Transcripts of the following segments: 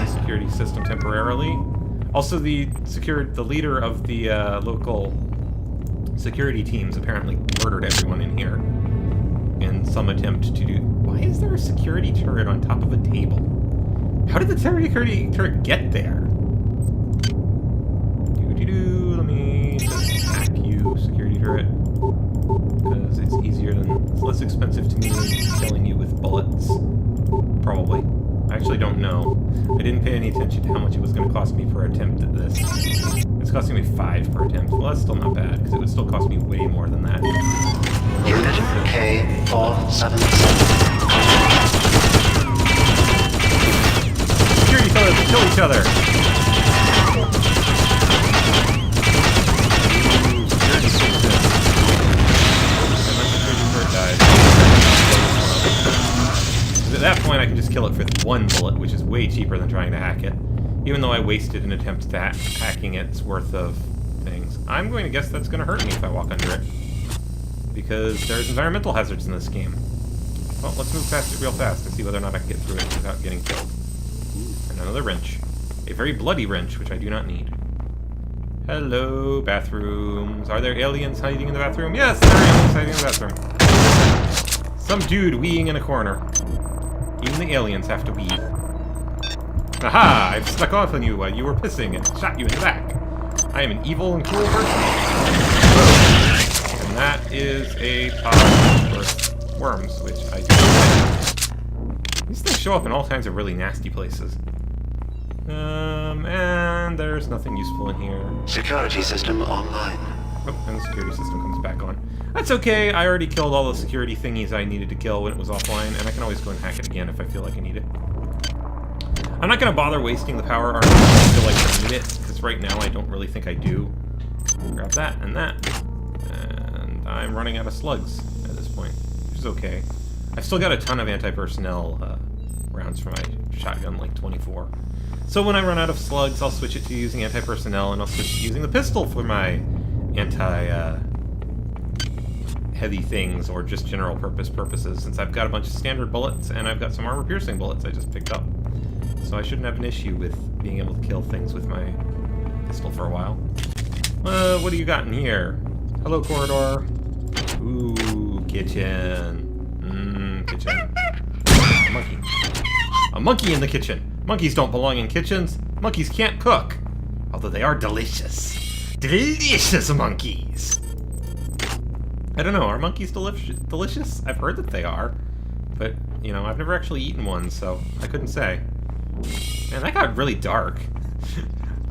the security system temporarily. Also, the leader of the local security teams apparently murdered everyone in here in some attempt to do... Why is there a security turret on top of a table? How did the security turret get there? Let me just hack you, security turret. Because it's less expensive to me than killing you with bullets. Probably. I actually don't know. I didn't pay any attention to how much it was going to cost me per attempt at this. It's costing me 5 per attempt. Well, that's still not bad, because it would still cost me way more than that. Unit K477. Security fellas, kill each other! At that point, I can just kill it with 1 bullet, which is way cheaper than trying to hack it. Even though I wasted an attempt at hacking its worth of things. I'm going to guess that's going to hurt me if I walk under it. Because there's environmental hazards in this game. Well, let's move past it real fast and see whether or not I can get through it without getting killed. And another wrench. A very bloody wrench, which I do not need. Hello, bathrooms. Are there aliens hiding in the bathroom? Yes, there are aliens hiding in the bathroom. Some dude weeing in a corner. Even the aliens have to wee. Aha! I've snuck off on you while you were pissing and shot you in the back. I am an evil and cruel person. And that is a pod for worms, which I do not like. These things show up in all kinds of really nasty places. And there's nothing useful in here. Security system online. Oh, and the security system comes back on. That's okay, I already killed all the security thingies I needed to kill when it was offline, and I can always go and hack it again if I feel like I need it. I'm not going to bother wasting the power armor if I feel like I need it, because right now I don't really think I do. Grab that and that. And I'm running out of slugs at this point, which is okay. I've still got a ton of anti-personnel rounds for my shotgun, like 24. So when I run out of slugs, I'll switch it to using anti-personnel, and I'll switch to using the pistol for my heavy things, or just general purposes, since I've got a bunch of standard bullets, and I've got some armor-piercing bullets I just picked up. So I shouldn't have an issue with being able to kill things with my pistol for a while. What do you got in here? Hello, corridor. Ooh, kitchen. Kitchen. A monkey. A monkey in the kitchen. Monkeys don't belong in kitchens. Monkeys can't cook. Although they are delicious. Delicious monkeys! I don't know, are monkeys delicious? I've heard that they are. But, you know, I've never actually eaten one, so I couldn't say. Man, that got really dark.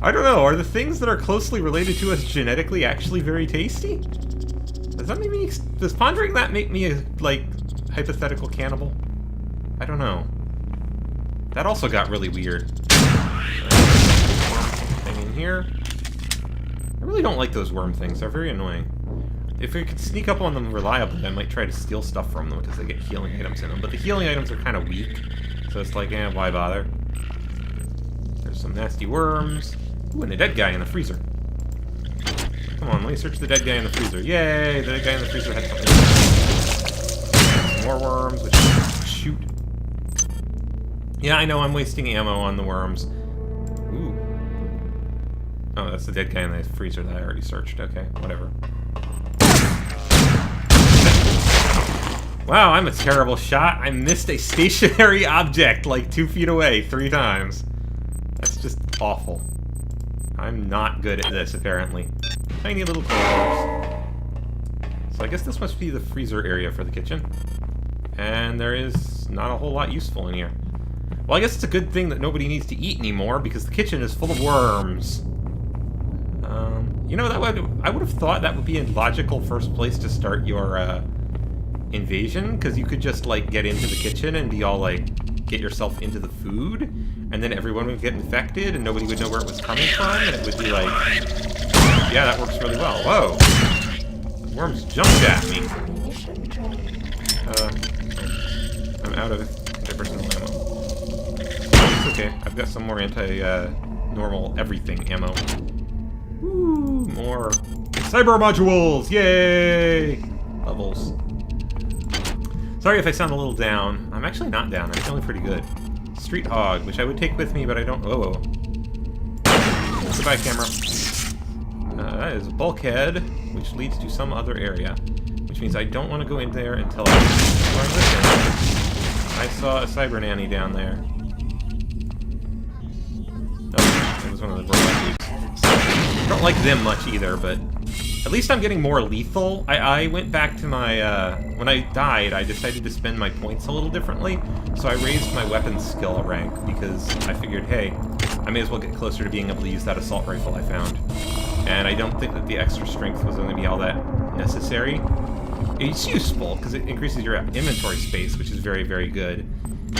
I don't know, are the things that are closely related to us genetically actually very tasty? Does that make me... Does pondering that make me a, like, hypothetical cannibal? I don't know. That also got really weird. Thing in here. I really don't like those worm things, they're very annoying. If I could sneak up on them reliably, I might try to steal stuff from them because they get healing items in them. But the healing items are kind of weak, so it's like, eh, why bother? There's some nasty worms. Ooh, and a dead guy in the freezer. Come on, let me search the dead guy in the freezer. Yay! The dead guy in the freezer had something. Some more worms, which shoot. Yeah, I know, I'm wasting ammo on the worms. Ooh. Oh, that's the dead guy in the freezer that I already searched. Okay, whatever. Wow, I'm a terrible shot. I missed a stationary object like 2 feet away 3 times. That's just awful. I'm not good at this, apparently. Tiny little corridors. So I guess this must be the freezer area for the kitchen. And there is not a whole lot useful in here. Well, I guess it's a good thing that nobody needs to eat anymore, because the kitchen is full of worms. You know, I would have thought that would be a logical first place to start your invasion, because you could just, like, get into the kitchen and be all, like, get yourself into the food, and then everyone would get infected, and nobody would know where it was coming from, and it would be like, yeah, that works really well. Whoa! The worms jumped at me. I'm out of anti-personnel ammo. It's okay, I've got some more normal everything ammo. Woo! More cyber modules! Yay! Levels. Sorry if I sound a little down. I'm actually not down. I'm feeling pretty good. street hog, which I would take with me, but I don't... Oh. Goodbye, camera. That is a bulkhead, which leads to some other area. Which means I don't want to go in there until I saw a cyber nanny down there. Oh, that was one of the robot dudes. I don't like them much either, but at least I'm getting more lethal. I went back to my, when I died, I decided to spend my points a little differently, so I raised my weapons skill rank, because I figured, hey, I may as well get closer to being able to use that assault rifle I found. And I don't think that the extra strength was going to be all that necessary. It's useful, because it increases your inventory space, which is very, very good.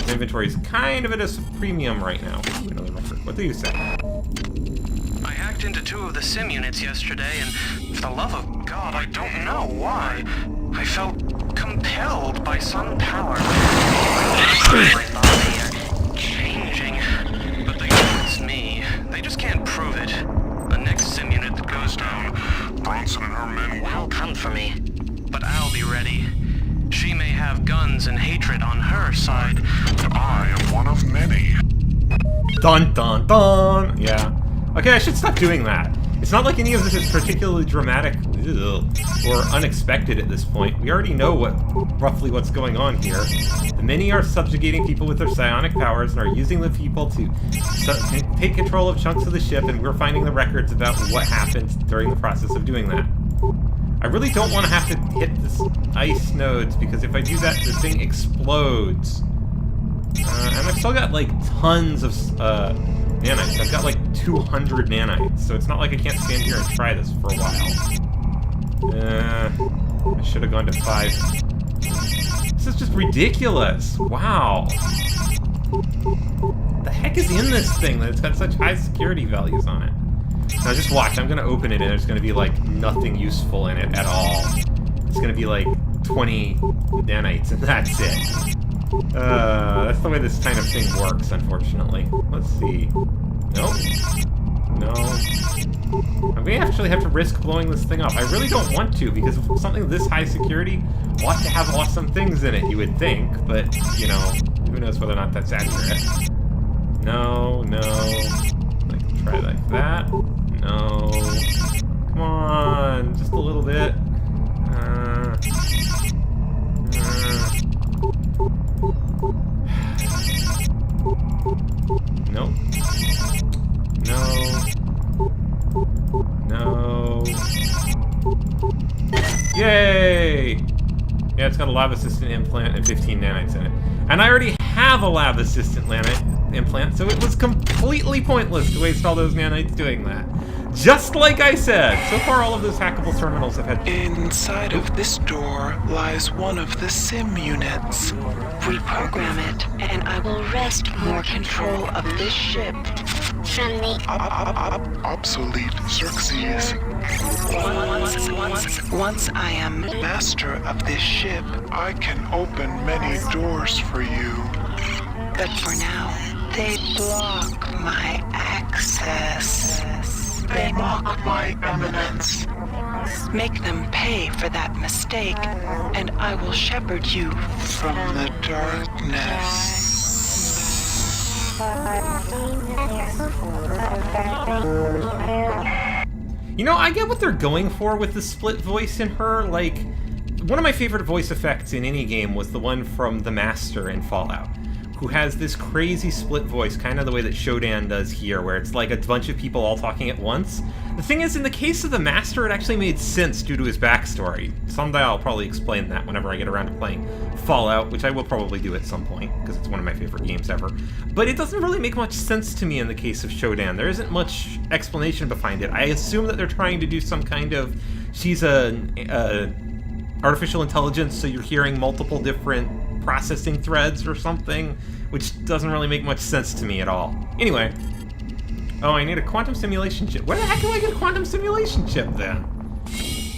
Inventory is kind of at a premium right now. Ooh, another record. What do you say? I hacked into 2 of the sim units yesterday, and for the love of God, I don't know why. I felt compelled by some power. My body changing. But they know it's me. They just can't prove it. The next sim unit that goes down, Bronson and her men will come for me. But I'll be ready. She may have guns and hatred on her side, but I am one of many. Dun dun dun! Yeah. Okay, I should stop doing that. It's not like any of this is particularly dramatic or unexpected at this point. We already know roughly what's going on here. The many are subjugating people with their psionic powers and are using the people to take control of chunks of the ship, and we're finding the records about what happened during the process of doing that. I really don't want to have to hit this ice nodes, because if I do that, the thing explodes. And I've still got, like, tons of nanites. I've got, like, 200 nanites, so it's not like I can't stand here and try this for a while. I should have gone to 5. This is just ridiculous. Wow. The heck is in this thing that it's got such high security values on it? Now just watch, I'm gonna open it and there's gonna be like nothing useful in it at all. It's gonna be like 20 nanites and that's it. That's the way this kind of thing works, unfortunately. Let's see. Nope. No. I'm gonna actually have to risk blowing this thing up. I really don't want to, because something this high security ought to have awesome things in it, you would think, but, you know, who knows whether or not that's accurate. No, no. I can try like that. No. Come on, just a little bit. Nope. No. No. Yay! Yeah, it's got a lab assistant implant and 15 nanites in it. And I already have a lab assistant implant, so it was completely pointless to waste all those nanites doing that. Just like I said, so far all of those hackable terminals have had... Inside of this door lies one of the sim units. Reprogram it, and I will wrest more control of this ship from the Obsolete Xerxes. Once I am master of this ship, I can open many doors for you. But for now, they block my access. They mock my eminence. Make them pay for that mistake, and I will shepherd you From the darkness. You know, I get what they're going for with the split voice in her. Like, one of my favorite voice effects in any game was the one from the Master in Fallout, who has this crazy split voice, kind of the way that Shodan does here, where it's like a bunch of people all talking at once. The thing is, in the case of the Master, it actually made sense due to his backstory. Someday I'll probably explain that whenever I get around to playing Fallout, which I will probably do at some point, because it's one of my favorite games ever. But it doesn't really make much sense to me in the case of Shodan. There isn't much explanation behind it. I assume that they're trying to do some kind of... She's a artificial intelligence, so you're hearing multiple different processing threads or something, which doesn't really make much sense to me at all. Anyway. Oh, I need a quantum simulation chip. Where the heck do I get a quantum simulation chip, then?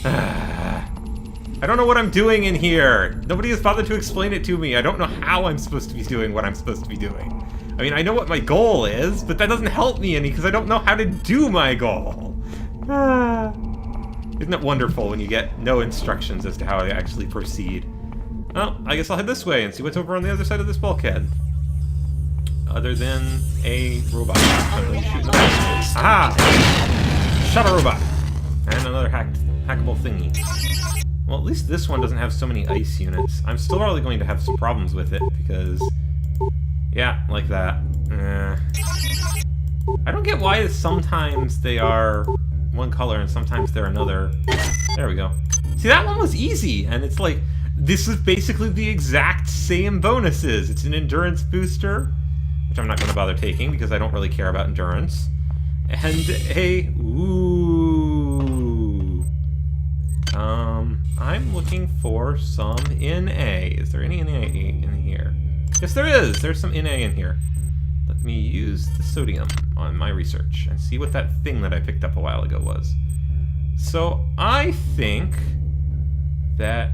I don't know what I'm doing in here. Nobody has bothered to explain it to me. I don't know how I'm supposed to be doing what I'm supposed to be doing. I mean, I know what my goal is, but that doesn't help me any because I don't know how to do my goal. Isn't it wonderful when you get no instructions as to how I actually proceed? Well, I guess I'll head this way and see what's over on the other side of this bulkhead. other than a robot. Something to shoot in the back. Aha! Shot a robot! And another hackable thingy. Well, at least this one doesn't have so many ice units. I'm still probably going to have some problems with it, because... yeah, like that. I don't get why sometimes they are one color and sometimes they're another. There we go. See, that one was easy, and it's like, this is basically the exact same bonuses. It's an endurance booster, which I'm not going to bother taking because I don't really care about endurance. And a... ooh... I'm looking for some NA. Is there any NA in here? Yes, there is! There's some NA in here. Let me use the sodium on my research and see what that thing that I picked up a while ago was. So, I think that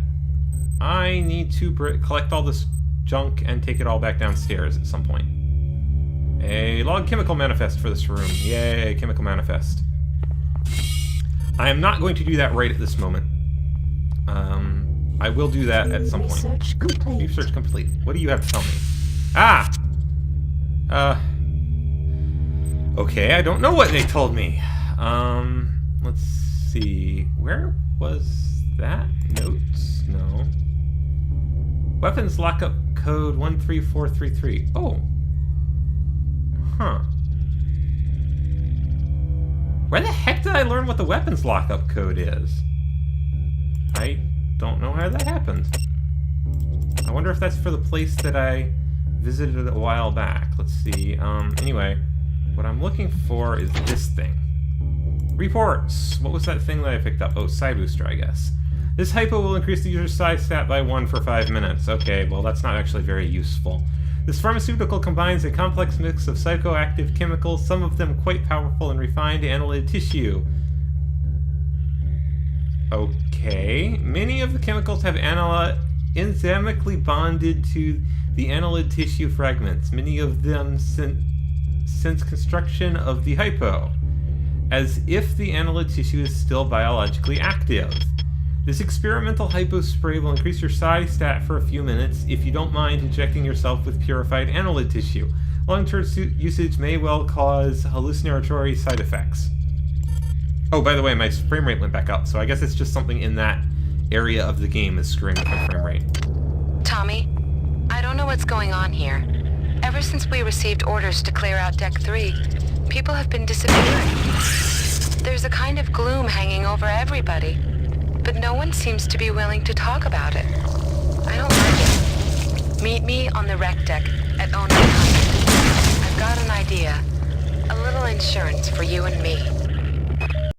I need to collect all this junk and take it all back downstairs at some point. A log chemical manifest for this room. Yay, chemical manifest. I am not going to do that right at this moment. I will do that at some point. Research complete. Research complete. What do you have to tell me? Ah! Okay, I don't know what they told me. Let's see. Where was that? Notes? No. Weapons lockup code 13433. Oh. Huh. Where the heck did I learn what the weapons lockup code is? I don't know how that happened. I wonder if that's for the place that I visited a while back. Let's see. Anyway, what I'm looking for is this thing. Reports! What was that thing that I picked up? Oh, Psi Booster, I guess. This hypo will increase the user's Psi stat by 1 for 5 minutes. Okay, well, that's not actually very useful. This pharmaceutical combines a complex mix of psychoactive chemicals, some of them quite powerful and refined annelid tissue. Okay. Many of the chemicals have enzymically bonded to the annelid tissue fragments, many of them since construction of the hypo, as if the annelid tissue is still biologically active. This experimental hypo spray will increase your Psi stat for a few minutes if you don't mind injecting yourself with purified annelid tissue. Long-term usage may well cause hallucinatory side effects. Oh, by the way, my frame rate went back up, so I guess it's just something in that area of the game is screwing with my frame rate. Tommy, I don't know what's going on here. Ever since we received orders to clear out Deck 3, people have been disappearing. There's a kind of gloom hanging over everybody, but no one seems to be willing to talk about it. I don't like it. Meet me on the rec deck at 0900. I've got an idea. A little insurance for you and me.